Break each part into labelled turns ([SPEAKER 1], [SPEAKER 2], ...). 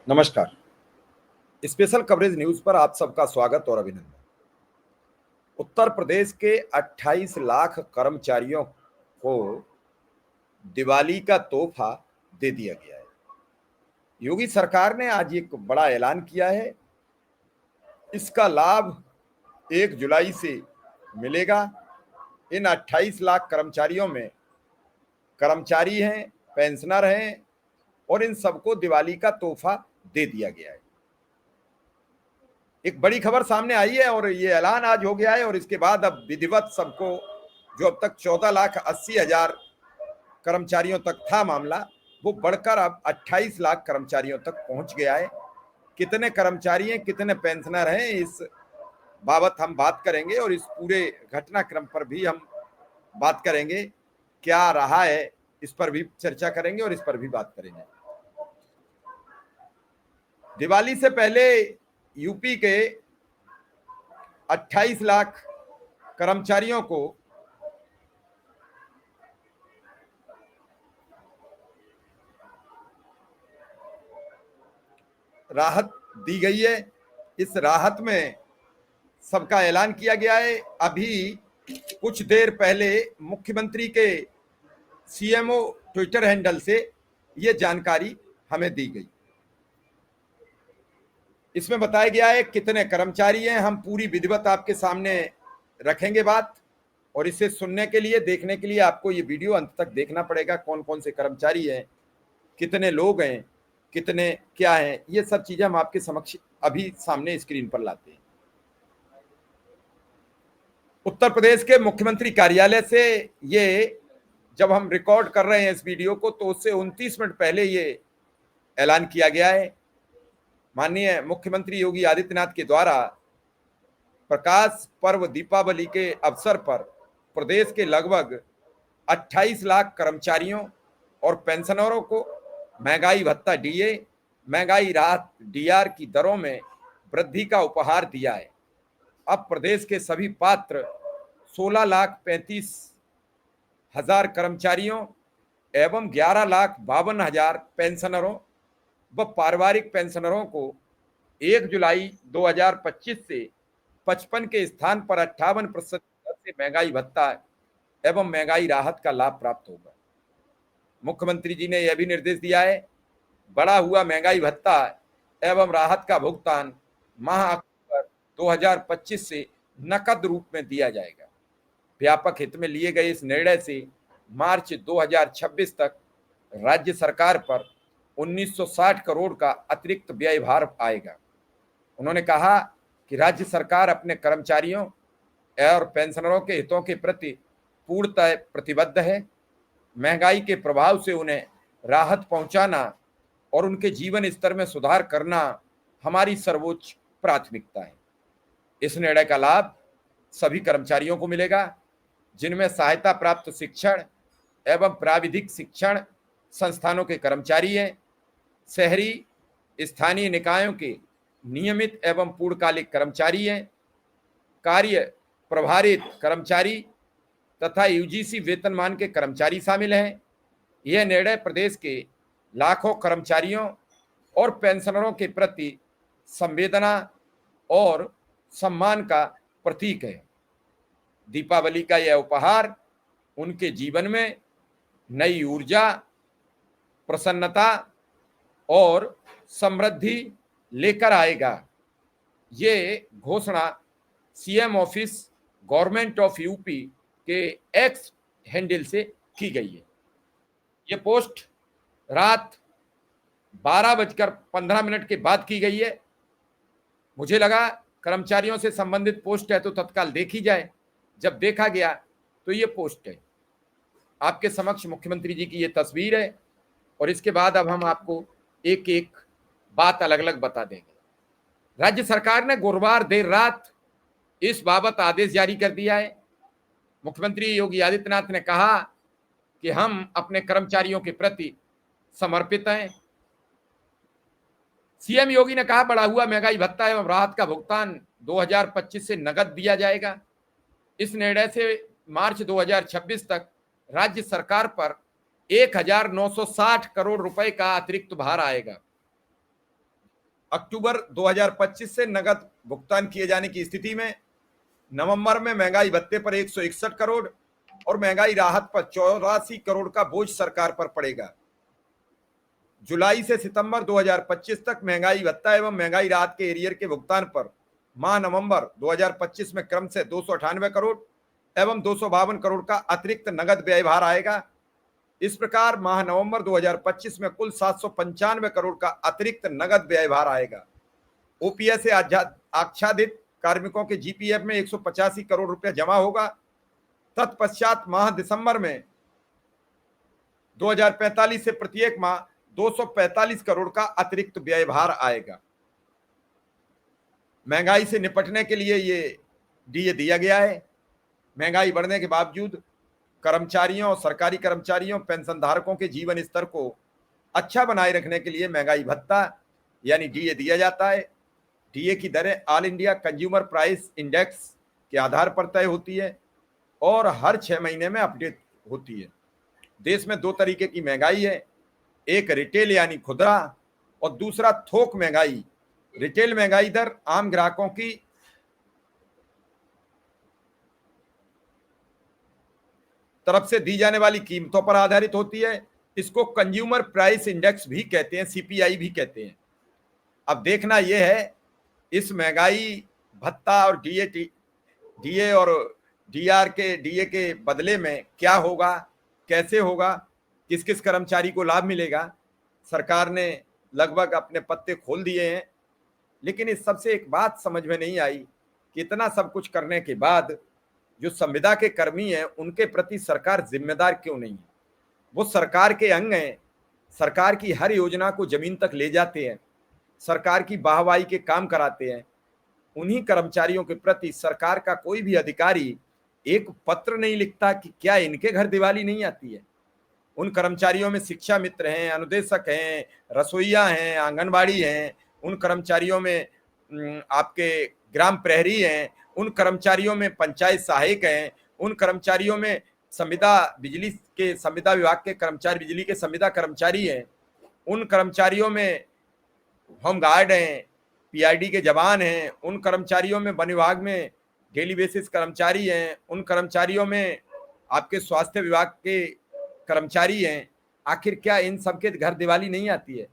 [SPEAKER 1] नमस्कार। Special coverage news पर आप सबका स्वागत और अभिनंदन। उत्तर प्रदेश के 28 लाख कर्मचारियों को दिवाली का तोहफा दे दिया गया है। योगी सरकार ने आज एक बड़ा ऐलान किया है। इसका लाभ 1 जुलाई से मिलेगा। इन 28 लाख कर्मचारियों में कर्मचारी हैं, पेंशनर हैं और इन सबको दिवाली का तोहफा दे दिया गया है। एक बड़ी खबर सामने आई है और ये ऐलान आज हो गया है और इसके बाद अब विधिवत सबको, जो अब तक 14,80,000 कर्मचारियों तक था मामला, वो बढ़कर अब 28 लाख कर्मचारियों तक पहुंच गया है। कितने कर्मचारी हैं, कितने पेंशनर हैं, इस बाबत हम बात करेंगे और इस पूरे घटनाक्रम पर भी हम बात करेंगे। क्या रहा है इस पर भी चर्चा करेंगे और इस पर भी बात करेंगे। दिवाली से पहले यूपी के 28 लाख कर्मचारियों को राहत दी गई है। इस राहत में सबका ऐलान किया गया है। अभी कुछ देर पहले मुख्यमंत्री के सीएमओ ट्विटर हैंडल से यह जानकारी हमें दी गई। इसमें बताया गया है कितने कर्मचारी हैं। हम पूरी विधिवत आपके सामने रखेंगे बात, और इसे सुनने के लिए, देखने के लिए आपको ये वीडियो अंत तक देखना पड़ेगा। कौन कौन से कर्मचारी हैं, कितने लोग हैं, कितने क्या हैं, ये सब चीजें हम आपके समक्ष अभी सामने स्क्रीन पर लाते हैं। उत्तर प्रदेश के मुख्यमंत्री कार्यालय से ये, जब हम रिकॉर्ड कर रहे हैं इस वीडियो को, तो उससे 29 मिनट पहले ये ऐलान किया गया है। माननीय मुख्यमंत्री योगी आदित्यनाथ के द्वारा प्रकाश पर्व दीपावली के अवसर पर प्रदेश के लगभग 28 लाख कर्मचारियों और पेंशनरों को महंगाई भत्ता डीए, महंगाई राहत डीआर की दरों में वृद्धि का उपहार दिया है। अब प्रदेश के सभी पात्र 16,35,000 कर्मचारियों एवं 11,52,000 पेंशनरों व पारिवारिक पेंशनरों को 1 जुलाई 2025 से 55 के स्थान पर 58% से महंगाई भत्ता एवं महंगाई राहत का लाभ प्राप्त होगा। मुख्यमंत्री जी ने यह भी निर्देश दिया है, बढ़ा हुआ महंगाई भत्ता एवं राहत का भुगतान माह अक्टूबर 2025 से नकद रूप में दिया जाएगा। व्यापक हित में लिए गए इस निर्णय से मार्च 2026 तक राज्य सरकार पर 1960 करोड़ का अतिरिक्त व्यय भार आएगा। उन्होंने कहा कि राज्य सरकार अपने कर्मचारियों और पेंशनरों के हितों के प्रति पूर्णतः प्रतिबद्ध है। महंगाई के प्रभाव से उन्हें राहत पहुंचाना और उनके जीवन स्तर में सुधार करना हमारी सर्वोच्च प्राथमिकता है। इस निर्णय का लाभ सभी कर्मचारियों को मिलेगा जिनमें सहायता प्राप्त शिक्षण एवं प्राविधिक शिक्षण संस्थानों के कर्मचारी हैं, शहरी स्थानीय निकायों के नियमित एवं पूर्णकालिक कर्मचारी हैं, कार्य प्रभारित कर्मचारी तथा यूजीसी वेतनमान के कर्मचारी शामिल हैं। यह निर्णय प्रदेश के लाखों कर्मचारियों और पेंशनरों के प्रति संवेदना और सम्मान का प्रतीक है। दीपावली का यह उपहार उनके जीवन में नई ऊर्जा, प्रसन्नता और समृद्धि लेकर आएगा। ये घोषणा CM office government of UP के एक्स हैंडल से की गई है। ये पोस्ट रात 12:15 के बाद की गई है। मुझे लगा कर्मचारियों से संबंधित पोस्ट है तो तत्काल देखी जाए। जब देखा गया तो ये पोस्ट है। आपके समक्ष मुख्यमंत्री जी की ये तस्वीर है और इसके बाद अब हम आपको एक एक बात अलग अलग बता देंगे। राज्य सरकार ने गुरुवार देर रात इस बाबत आदेश जारी कर दिया है। मुख्यमंत्री योगी आदित्यनाथ ने कहा कि हम अपने कर्मचारियों के प्रति समर्पित हैं। सीएम योगी ने कहा, बढ़ा हुआ महंगाई भत्ता एवं राहत का भुगतान 2025 से नगद दिया जाएगा। इस निर्णय से मार्च 2026 तक राज्य सरकार पर 1,960 करोड़ रुपए का अतिरिक्त भार आएगा। अक्टूबर 2025 से नगद भुगतान किए जाने की स्थिति में नवंबर में महंगाई भत्ते पर 161 करोड़ और महंगाई राहत पर 84 करोड़ का बोझ सरकार पर पड़ेगा। जुलाई से सितंबर 2025 तक महंगाई भत्ता एवं महंगाई राहत के एरियर के भुगतान पर माह नवंबर 2025 में क्रम से 298 करोड़ एवं 252 करोड़ का अतिरिक्त नगद व्यय भार आएगा। इस प्रकार माह नवंबर 2025 में कुल 795 करोड़ का अतिरिक्त नगद व्यय भार आएगा। ओपीएस से आच्छादित कार्मिकों के जीपीएफ में 185 करोड़ रुपया जमा होगा। तत्पश्चात माह दिसंबर में 2045 से प्रत्येक माह 245 करोड़ का अतिरिक्त व्यय भार आएगा। महंगाई से निपटने के लिए ये डीए दिया गया है। महंगाई बढ़ने के बावजूद कर्मचारियों, सरकारी कर्मचारियों, पेंशन धारकों के जीवन स्तर को अच्छा बनाए रखने के लिए महंगाई भत्ता यानी डीए दिया जाता है। डीए की दरें all India consumer price index के आधार पर तय होती है और हर 6 महीने में अपडेट होती है। देश में 2 तरीके की महंगाई है, एक रिटेल यानी खुदरा और दूसरा थोक महंगाई। रिटेल महंगाई दर आम ग्राहकों की तरफ से दी जाने वाली कीमतों पर आधारित होती है। इसको कंज्यूमर प्राइस इंडेक्स भी कहते हैं, सीपीआई भी कहते हैं। अब देखना यह है इस महंगाई भत्ता और डीए और डीए के बदले में क्या होगा, कैसे होगा, किस किस कर्मचारी को लाभ मिलेगा। सरकार ने लगभग अपने पत्ते खोल दिए हैं, लेकिन इस सबसे एक बात समझ में नहीं आई कि इतना सब कुछ करने के बाद जो संविदा के कर्मी हैं उनके प्रति सरकार जिम्मेदार क्यों नहीं है। वो सरकार के अंग हैं, सरकार की हर योजना को जमीन तक ले जाते हैं, सरकार की वाहवाही के काम कराते हैं। उन्हीं कर्मचारियों के प्रति सरकार का कोई भी अधिकारी एक पत्र नहीं लिखता कि क्या इनके घर दिवाली नहीं आती है। उन कर्मचारियों में शिक्षा मित्र हैं, अनुदेशक हैं, रसोईया हैं, आंगनबाड़ी हैं, उन कर्मचारियों में आपके ग्राम प्रहरी हैं, उन कर्मचारियों में पंचायत सहायक हैं, उन कर्मचारियों में संविदा विभाग के कर्मचारी, बिजली के संविदा कर्मचारी हैं, उन कर्मचारियों में होम गार्ड हैं, पीआईडी के जवान हैं, उन कर्मचारियों में वन विभाग में डेली बेसिस कर्मचारी हैं, उन कर्मचारियों में आपके स्वास्थ्य विभाग के कर्मचारी हैं। आखिर क्या इन सबके घर दिवाली नहीं आती है?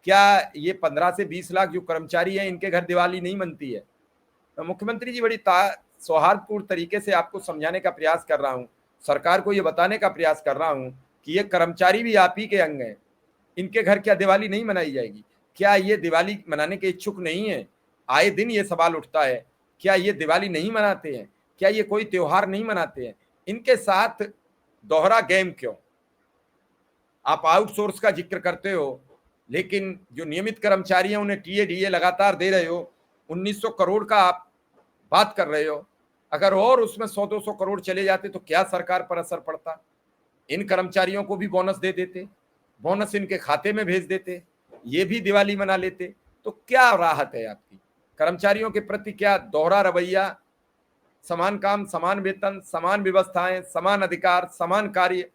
[SPEAKER 1] क्या ये 15 से 20 लाख जो कर्मचारी हैं इनके घर दिवाली नहीं मनती है? तो मुख्यमंत्री जी बड़ी सौहार्दपूर्ण तरीके से आपको समझाने का प्रयास कर रहा हूँ, सरकार को ये बताने का प्रयास कर रहा हूँ कि ये कर्मचारी भी आप ही के अंग हैं, इनके घर क्या दिवाली नहीं मनाई जाएगी? क्या ये दिवाली मनाने के इच्छुक नहीं है? आए दिन ये सवाल उठता है, क्या ये दिवाली नहीं मनाते हैं? क्या ये कोई त्योहार नहीं मनाते हैं? इनके साथ दोहरा गेम क्यों? आप आउटसोर्स का जिक्र करते हो, लेकिन जो नियमित कर्मचारी हैं उन्हें डीए लगातार दे रहे हो। 1900 करोड़ का आप बात कर रहे हो। अगर और उसमें 100-200 करोड़ चले जाते तो क्या सरकार पर असर पड़ता? इन कर्मचारियों को भी बोनस दे देते, बोनस इनके खाते में भेज देते, ये भी दिवाली मना लेते, तो क्या राहत है आपकी? कर्मचारियों के प्रति क्या दोहरा रवैया? समान काम, समान वेतन, समान व्यवस्थाएं, समान अधिकार, समान कार्य,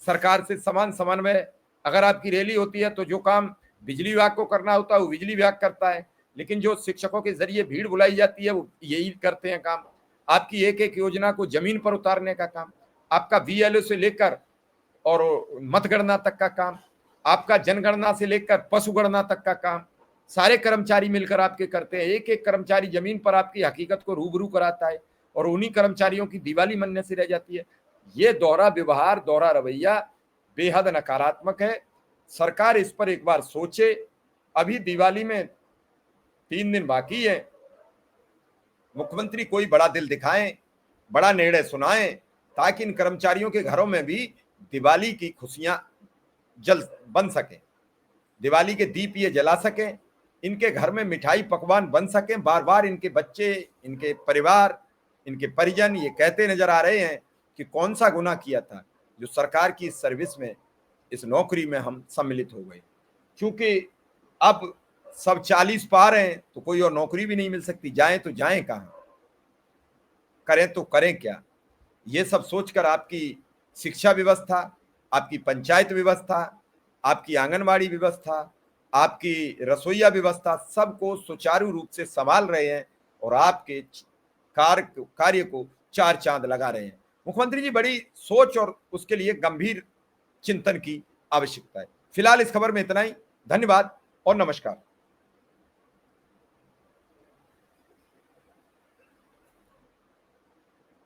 [SPEAKER 1] सरकार से समान समन्वय। अगर आपकी रैली होती है तो जो काम बिजली विभाग को करना होता है वो बिजली विभाग करता है, लेकिन जो शिक्षकों के जरिए भीड़ बुलाई जाती है वो यही करते हैं काम। आपकी एक एक योजना को जमीन पर उतारने का काम, आपका बीएलओ से लेकर और मतगणना तक का काम, आपका जनगणना से लेकर पशुगणना तक का काम, सारे कर्मचारी मिलकर आपके करते हैं। एक एक कर्मचारी जमीन पर आपकी हकीकत को रूबरू कराता है और उन्हीं कर्मचारियों की दिवाली मनने से रह जाती है। ये दोहरा व्यवहार, दोहरा रवैया बेहद नकारात्मक है। सरकार इस पर एक बार सोचे। अभी दिवाली में 3 दिन बाकी है। मुख्यमंत्री कोई बड़ा दिल दिखाएं, बड़ा निर्णय सुनाएं, ताकि इन कर्मचारियों के घरों में भी दिवाली की खुशियां जल बन सके, दिवाली के दीप ये जला सकें, इनके घर में मिठाई पकवान बन सकें। बार बार इनके बच्चे, इनके परिवार, इनके परिजन ये कहते नजर आ रहे हैं कि कौन सा गुनाह किया था जो सरकार की इस सर्विस में, इस नौकरी में हम सम्मिलित हो गए। क्योंकि अब सब 40 पार हैं तो कोई और नौकरी भी नहीं मिल सकती। जाएं तो जाएं कहां, करें तो करें क्या? ये सब सोचकर आपकी शिक्षा व्यवस्था, आपकी पंचायत व्यवस्था, आपकी आंगनबाड़ी व्यवस्था, आपकी रसोईया व्यवस्था सबको सुचारू रूप से संभाल रहे हैं और आपके कार्य को चार चांद लगा रहे हैं। मुख्यमंत्री जी, बड़ी सोच और उसके लिए गंभीर चिंतन की आवश्यकता है। फिलहाल इस खबर में इतना ही। धन्यवाद और नमस्कार।